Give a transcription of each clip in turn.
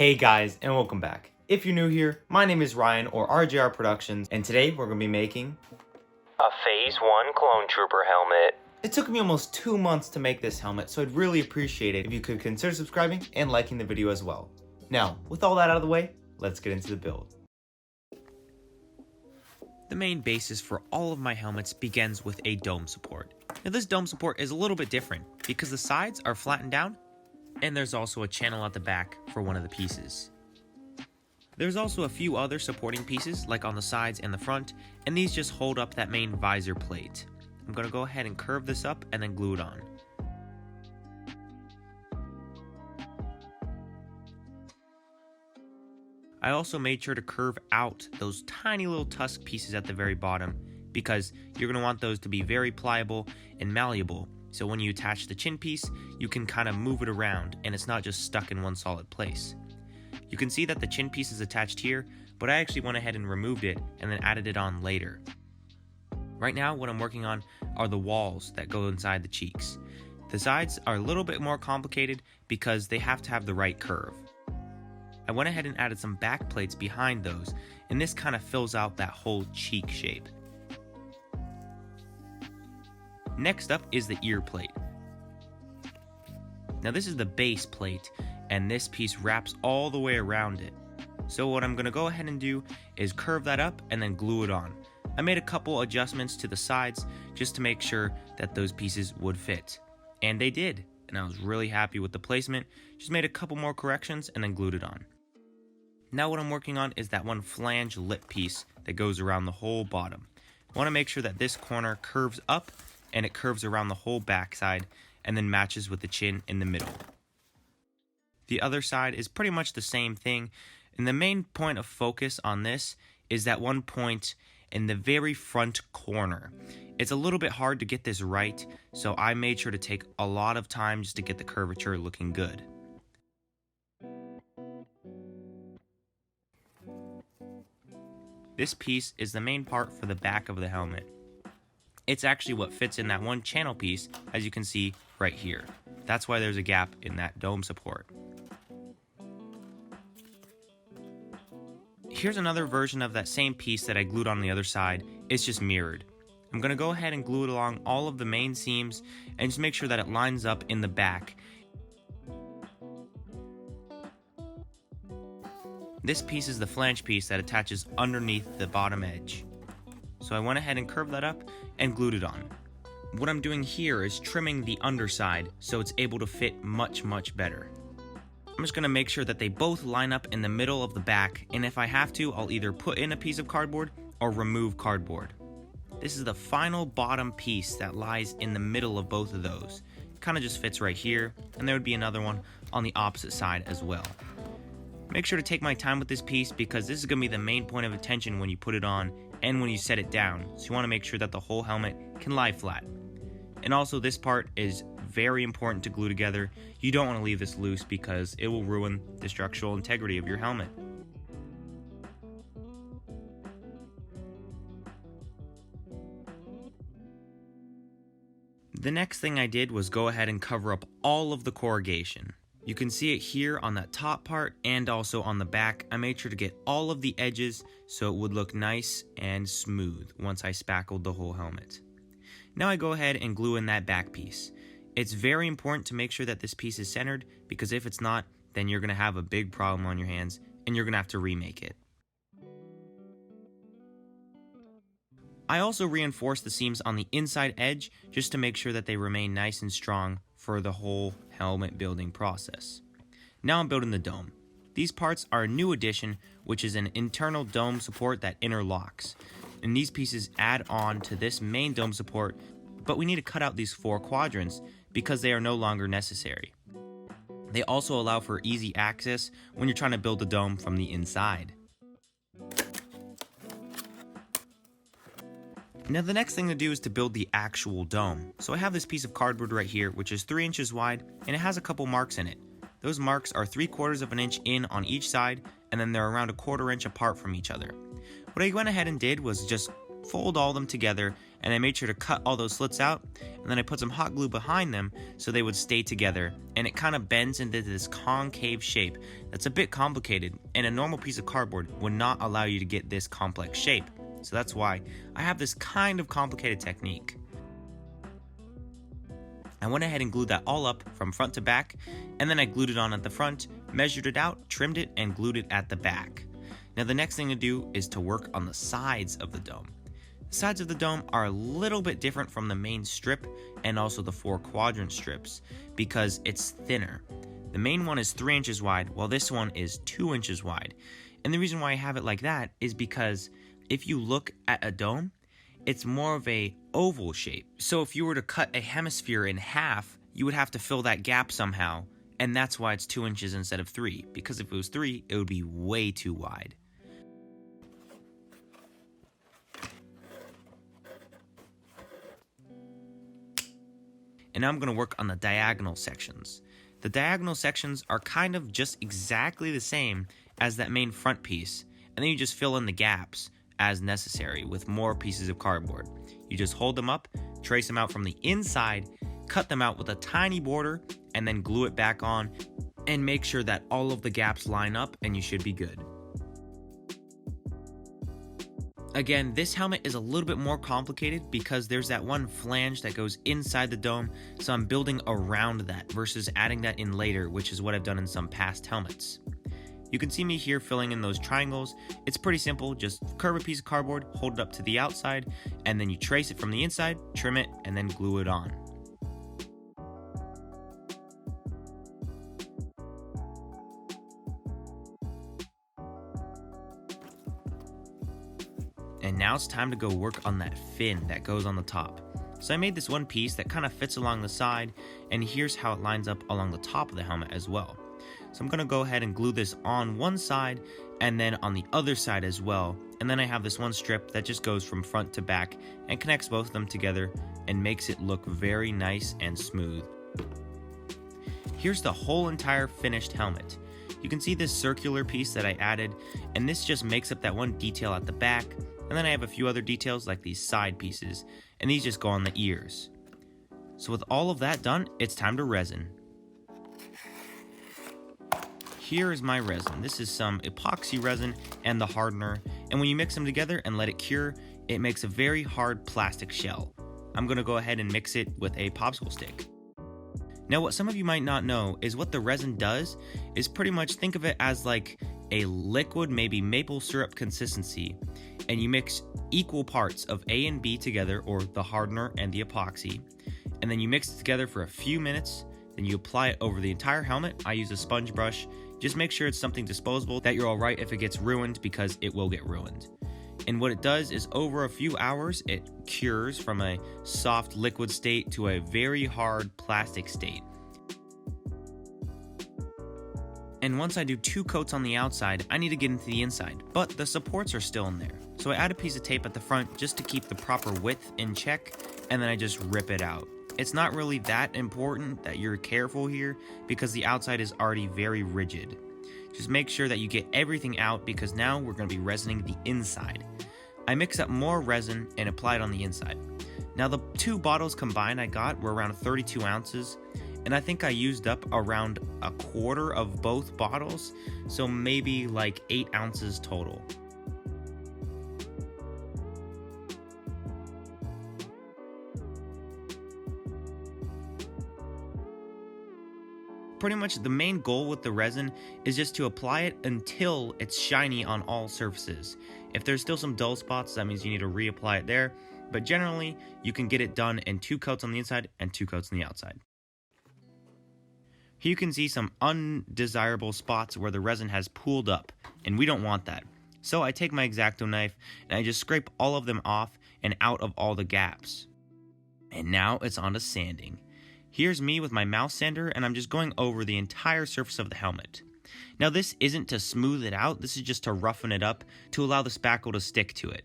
Hey guys, and welcome back. If you're new here, my name is Ryan or RJR Productions, and today we're going to be making a Phase 1 Clone Trooper helmet. It took me almost 2 months to make this helmet, so I'd really appreciate it if you could consider subscribing and liking the video as well. Now, with all that out of the way, let's get into the build. The main basis for all of my helmets begins with a dome support. Now this dome support is a little bit different because the sides are flattened down and there's also a channel at the back for one of the pieces. There's also a few other supporting pieces like on the sides and the front, and these just hold up that main visor plate. I'm going to go ahead and curve this up and then glue it on. I also made sure to curve out those tiny little tusk pieces at the very bottom because you're going to want those to be very pliable and malleable. So when you attach the chin piece, you can kind of move it around and it's not just stuck in one solid place. You can see that the chin piece is attached here, but I actually went ahead and removed it and then added it on later. Right now, what I'm working on are the walls that go inside the cheeks. The sides are a little bit more complicated because they have to have the right curve. I went ahead and added some back plates behind those, and this kind of fills out that whole cheek shape. Next up is the ear plate. Now this is the base plate, and this piece wraps all the way around it. So what I'm going to go ahead and do is curve that up and then glue it on. I made a couple adjustments to the sides just to make sure that those pieces would fit. And they did, and I was really happy with the placement. Just made a couple more corrections and then glued it on. Now what I'm working on is that one flange lip piece that goes around the whole bottom. I want to make sure that this corner curves up and it curves around the whole backside and then matches with the chin in the middle. The other side is pretty much the same thing, and the main point of focus on this is that one point in the very front corner. It's a little bit hard to get this right, so I made sure to take a lot of time just to get the curvature looking good. This piece is the main part for the back of the helmet. It's actually what fits in that one channel piece, as you can see right here. That's why there's a gap in that dome support. Here's another version of that same piece that I glued on the other side. It's just mirrored. I'm going to go ahead and glue it along all of the main seams and just make sure that it lines up in the back. This piece is the flange piece that attaches underneath the bottom edge. So I went ahead and curved that up and glued it on. What I'm doing here is trimming the underside so it's able to fit much better. I'm just going to make sure that they both line up in the middle of the back, and if I have to, I'll either put in a piece of cardboard or remove cardboard. This is the final bottom piece that lies in the middle of both of those. It kind of just fits right here, and there would be another one on the opposite side as well. Make sure to take my time with this piece because this is going to be the main point of attention when you put it on and when you set it down, so you want to make sure that the whole helmet can lie flat. And also this part is very important to glue together. You don't want to leave this loose because it will ruin the structural integrity of your helmet. The next thing I did was go ahead and cover up all of the corrugation. You can see it here on that top part and also on the back. I made sure to get all of the edges so it would look nice and smooth once I spackled the whole helmet. Now I go ahead and glue in that back piece. It's very important to make sure that this piece is centered because if it's not, then you're going to have a big problem on your hands and you're going to have to remake it. I also reinforced the seams on the inside edge just to make sure that they remain nice and strong for the whole helmet building process. Now I'm building the dome. These parts are a new addition, which is an internal dome support that interlocks. And these pieces add on to this main dome support, but we need to cut out these 4 quadrants because they are no longer necessary. They also allow for easy access when you're trying to build the dome from the inside. Now the next thing to do is to build the actual dome. So I have this piece of cardboard right here, which is 3 inches wide, and it has a couple marks in it. Those marks are 3/4 of an inch in on each side, and then they're around 1/4 inch apart from each other. What I went ahead and did was just fold all of them together and I made sure to cut all those slits out, and then I put some hot glue behind them so they would stay together, and it kind of bends into this concave shape that's a bit complicated, and a normal piece of cardboard would not allow you to get this complex shape. So that's why I have this kind of complicated technique. I went ahead and glued that all up from front to back, and then I glued it on at the front, measured it out, trimmed it, and glued it at the back. Now the next thing to do is to work on the sides of the dome. The sides of the dome are a little bit different from the main strip and also the 4 quadrant strips because it's thinner. The main one is 3 inches wide, while this one is 2 inches wide. And the reason why I have it like that is because if you look at a dome, it's more of a oval shape. So if you were to cut a hemisphere in half, you would have to fill that gap somehow, and that's why it's 2 inches instead of 3, because if it was 3, it would be way too wide. And now I'm going to work on the diagonal sections. The diagonal sections are kind of just exactly the same as that main front piece, and then you just fill in the gaps as necessary with more pieces of cardboard. You just hold them up, trace them out from the inside, cut them out with a tiny border, and then glue it back on, and make sure that all of the gaps line up, and you should be good. Again, this helmet is a little bit more complicated because there's that one flange that goes inside the dome, so I'm building around that versus adding that in later, which is what I've done in some past helmets. You can see me here filling in those triangles. It's pretty simple, just curve a piece of cardboard, hold it up to the outside, and then you trace it from the inside, trim it, and then glue it on. And now it's time to go work on that fin that goes on the top. So I made this one piece that kind of fits along the side, and here's how it lines up along the top of the helmet as well. So I'm going to go ahead and glue this on one side and then on the other side as well. And then I have this one strip that just goes from front to back and connects both of them together and makes it look very nice and smooth. Here's the whole entire finished helmet. You can see this circular piece that I added, and this just makes up that one detail at the back. And then I have a few other details like these side pieces, and these just go on the ears. So with all of that done, it's time to resin. Here is my resin. This is some epoxy resin and the hardener, and when you mix them together and let it cure, it makes a very hard plastic shell. I'm going to go ahead and mix it with a popsicle stick. Now what some of you might not know is what the resin does is pretty much think of it as like a liquid, maybe maple syrup consistency, and you mix equal parts of A and B together, or the hardener and the epoxy, and then you mix it together for a few minutes, then you apply it over the entire helmet. I use a sponge brush. Just make sure it's something disposable, that you're alright if it gets ruined, because it will get ruined. And what it does is over a few hours, it cures from a soft liquid state to a very hard plastic state. And once I do 2 coats on the outside, I need to get into the inside, but the supports are still in there. So I add a piece of tape at the front just to keep the proper width in check, and then I just rip it out. It's not really that important that you're careful here because the outside is already very rigid. Just make sure that you get everything out because now we're going to be resining the inside. I mix up more resin and apply it on the inside. Now the 2 bottles combined I got were around 32 ounces, and I think I used up around a quarter of both bottles, so maybe like 8 ounces total. Pretty much the main goal with the resin is just to apply it until it's shiny on all surfaces. If there's still some dull spots, that means you need to reapply it there, but generally you can get it done in 2 coats on the inside and 2 coats on the outside. Here you can see some undesirable spots where the resin has pooled up, and we don't want that. So I take my X-Acto knife and I just scrape all of them off and out of all the gaps. And now it's on to sanding. Here's me with my mouse sander, and I'm just going over the entire surface of the helmet. Now this isn't to smooth it out, this is just to roughen it up to allow the spackle to stick to it.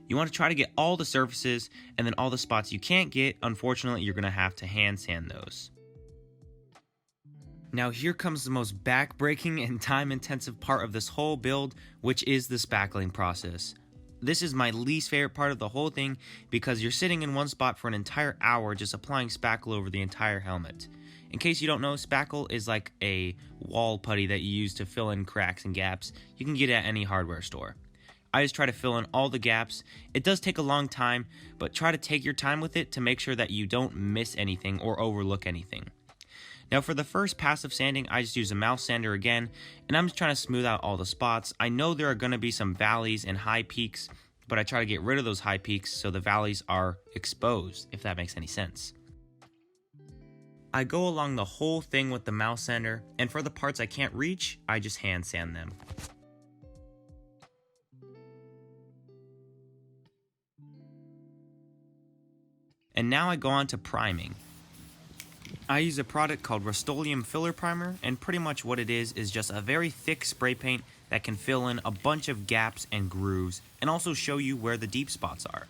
You want to try to get all the surfaces, and then all the spots you can't get, unfortunately you're going to have to hand sand those. Now here comes the most back-breaking and time-intensive part of this whole build, which is the spackling process. This is my least favorite part of the whole thing because you're sitting in one spot for an entire hour just applying spackle over the entire helmet. In case you don't know, spackle is like a wall putty that you use to fill in cracks and gaps. You can get it at any hardware store. I just try to fill in all the gaps. It does take a long time, but try to take your time with it to make sure that you don't miss anything or overlook anything. Now for the first pass of sanding, I just use a mouse sander again, and I'm just trying to smooth out all the spots. I know there are going to be some valleys and high peaks, but I try to get rid of those high peaks so the valleys are exposed, if that makes any sense. I go along the whole thing with the mouse sander, and for the parts I can't reach, I just hand sand them. And now I go on to priming. I use a product called Rust-Oleum Filler Primer, and pretty much what it is just a very thick spray paint that can fill in a bunch of gaps and grooves, and also show you where the deep spots are.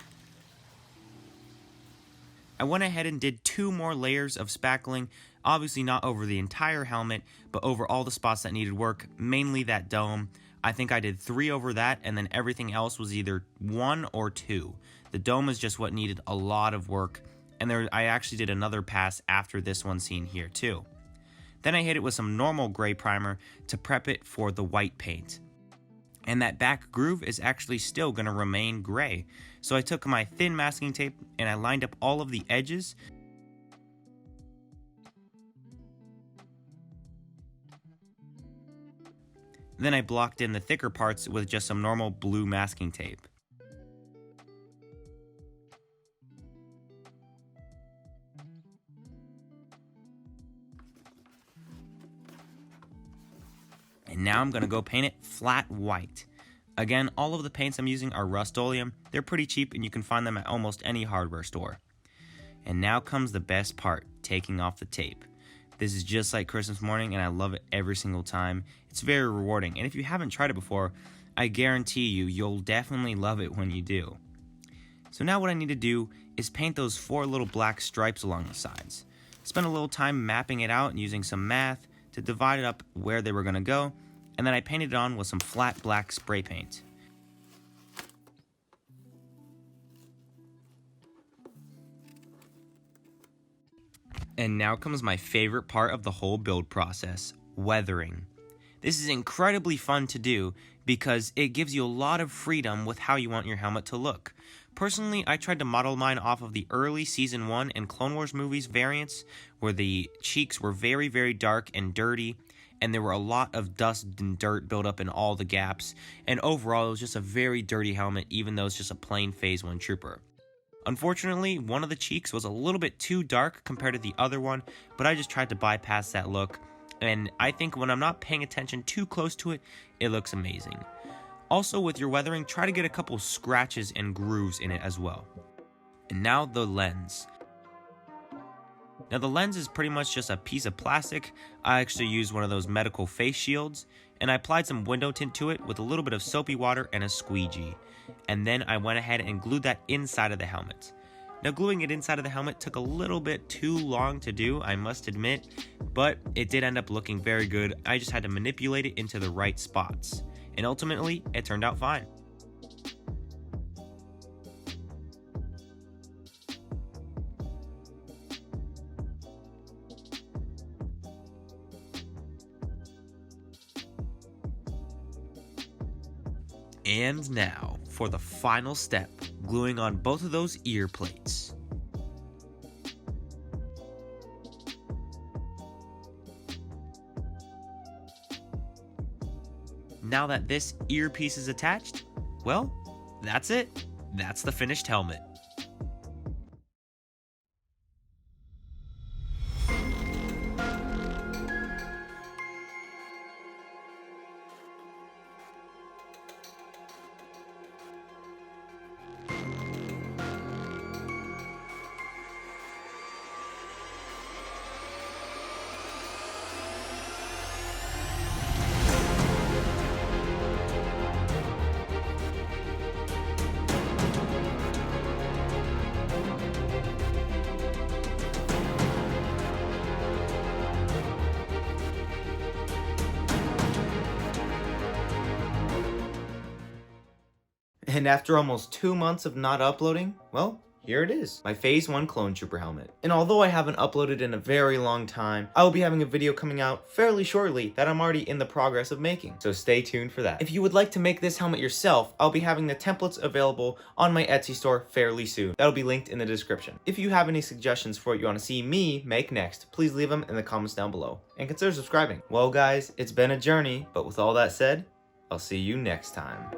I went ahead and did 2 more layers of spackling, obviously not over the entire helmet, but over all the spots that needed work, mainly that dome. I think I did 3 over that, and then everything else was either 1 or 2. The dome is just what needed a lot of work, and I actually did another pass after this one seen here too. Then I hit it with some normal gray primer to prep it for the white paint. And that back groove is actually still going to remain gray. So I took my thin masking tape and I lined up all of the edges. Then I blocked in the thicker parts with just some normal blue masking tape. And now I'm going to go paint it flat white. Again, all of the paints I'm using are Rust-Oleum. They're pretty cheap and you can find them at almost any hardware store. And now comes the best part, taking off the tape. This is just like Christmas morning and I love it every single time. It's very rewarding, and if you haven't tried it before, I guarantee you'll definitely love it when you do. So now what I need to do is paint those 4 little black stripes along the sides. Spend a little time mapping it out and using some math to divide it up where they were going to go, and then I painted it on with some flat black spray paint. And now comes my favorite part of the whole build process, weathering. This is incredibly fun to do because it gives you a lot of freedom with how you want your helmet to look. Personally, I tried to model mine off of the early Season 1 and Clone Wars movies variants, where the cheeks were very, very dark and dirty, and there were a lot of dust and dirt built up in all the gaps, and overall it was just a very dirty helmet, even though it's just a plain Phase 1 Trooper. Unfortunately, one of the cheeks was a little bit too dark compared to the other one, but I just tried to bypass that look, and I think when I'm not paying attention too close to it, it looks amazing. Also, with your weathering, try to get a couple scratches and grooves in it as well. And now the lens. Now the lens is pretty much just a piece of plastic. I actually used one of those medical face shields, and I applied some window tint to it with a little bit of soapy water and a squeegee. And then I went ahead and glued that inside of the helmet. Now gluing it inside of the helmet took a little bit too long to do, I must admit, but it did end up looking very good. I just had to manipulate it into the right spots. And ultimately, it turned out fine. And now, for the final step, gluing on both of those ear plates. Now that this earpiece is attached, well, that's it. That's the finished helmet. And after almost 2 months of not uploading, well, here it is, my Phase 1 Clone Trooper helmet. And although I haven't uploaded in a very long time, I will be having a video coming out fairly shortly that I'm already in the progress of making, so stay tuned for that. If you would like to make this helmet yourself, I'll be having the templates available on my Etsy store fairly soon. That'll be linked in the description. If you have any suggestions for what you want to see me make next, please leave them in the comments down below, and consider subscribing. Well guys, it's been a journey, but with all that said, I'll see you next time.